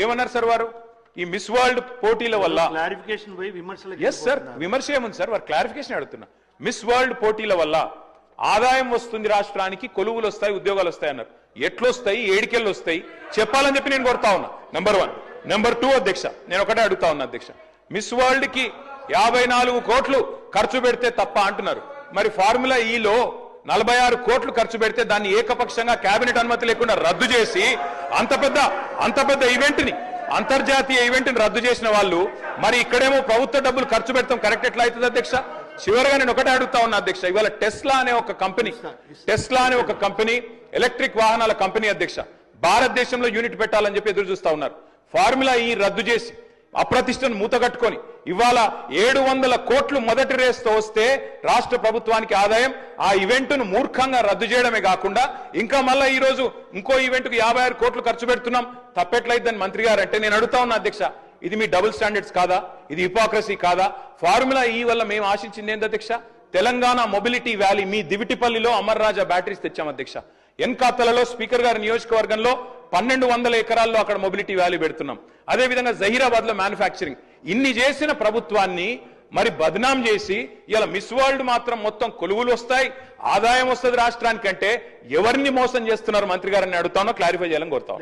ఏమన్నారు సార్ వారు? ఈ మిస్ వరల్డ్ పోటీల వల్ల క్లారిఫికేషన్ పోయి విమర్శలకు ఎస్ సార్, విమర్శ ఏముంది సార్, వారు క్లారిఫికేషన్ అడుగుతున్నా. మిస్ వరల్డ్ పోటీల వల్ల ఆదాయం వస్తుంది రాష్ట్రానికి, కొలువులు వస్తాయి, ఉద్యోగాలు వస్తాయి అన్నారు. ఎట్లొస్తాయి, ఏడికెళ్ళు వస్తాయి చెప్పాలని చెప్పి నేను కోరుతా ఉన్నా. నెంబర్ 1. నెంబర్ 2 అధ్యక్ష, నేను ఒకటే అడుగుతా ఉన్నా అధ్యక్ష, మిస్ వరల్డ్ కి 54 కోట్లు ఖర్చు పెడితే తప్ప అంటున్నారు. మరి ఫార్ములా ఈలో 46 కోట్లు ఖర్చు పెడితే దాన్ని ఏకపక్షంగా కేబినెట్ అనుమతి లేకుండా రద్దు చేసి అంత పెద్ద ఈవెంట్ ని, అంతర్జాతీయ ఈవెంట్ ని రద్దు చేసిన వాళ్ళు మరి ఇక్కడేమో ప్రభుత్వ డబ్బులు ఖర్చు పెడతాం కరెక్ట్ ఎట్లా అవుతుంది అధ్యక్ష? చివరిగా నేను ఒకటే అడుగుతా ఉన్నా అధ్యక్ష, ఇవాళ టెస్లా అనే ఒక కంపెనీ ఎలక్ట్రిక్ వాహనాల కంపెనీ అధ్యక్ష భారతదేశంలో యూనిట్ పెట్టాలని చెప్పి ఎదురు చూస్తా ఉన్నారు. ఫార్ములా ఈ రద్దు చేసి అప్రతిష్టను మూతగట్టుకొని ఇవాళ 700 కోట్లు మొదటి రేస్తో వస్తే రాష్ట్ర ప్రభుత్వానికి ఆదాయం, ఆ ఈవెంట్ను మూర్ఖంగా రద్దు చేయడమే కాకుండా ఇంకా మళ్ళీ ఈ రోజు ఇంకో ఈవెంట్కు 56 కోట్లు ఖర్చు పెడుతున్నాం, తప్పెట్లయిద్దని మంత్రి గారు అంటే నేను అడుగుతా ఉన్నా అధ్యక్ష, ఇది మీ డబుల్ స్టాండర్డ్స్ కాదా? ఇది హిపోక్రసీ కాదా? ఫార్ములా ఈ వల్ల మేము ఆశించింది ఏంటి అధ్యక్ష? తెలంగాణ మొబిలిటీ వ్యాలీ మీ దివిటిపల్లిలో అమర్ రాజా బ్యాటరీస్ తెచ్చాం అధ్యక్ష. ఎన్కాతలలో స్పీకర్ గారి నియోజకవర్గంలో 1200 ఎకరాల్లో అక్కడ మొబిలిటీ వ్యాలీ పెడుతున్నాం. అదేవిధంగా జహీరాబాద్ లో మ్యానుఫ్యాక్చరింగ్. ఇన్ని చేసిన ప్రభుత్వాన్ని మరి బద్నాం చేసి ఇలా మిస్ వరల్డ్ మాత్రం మొత్తం కొలువులు వస్తాయి, ఆదాయం వస్తుంది రాష్ట్రానికంటే ఎవరిని మోసం చేస్తున్నారు మంత్రి గారిని అడుగుతానో క్లారిఫై చేయాలని కోరుతాం.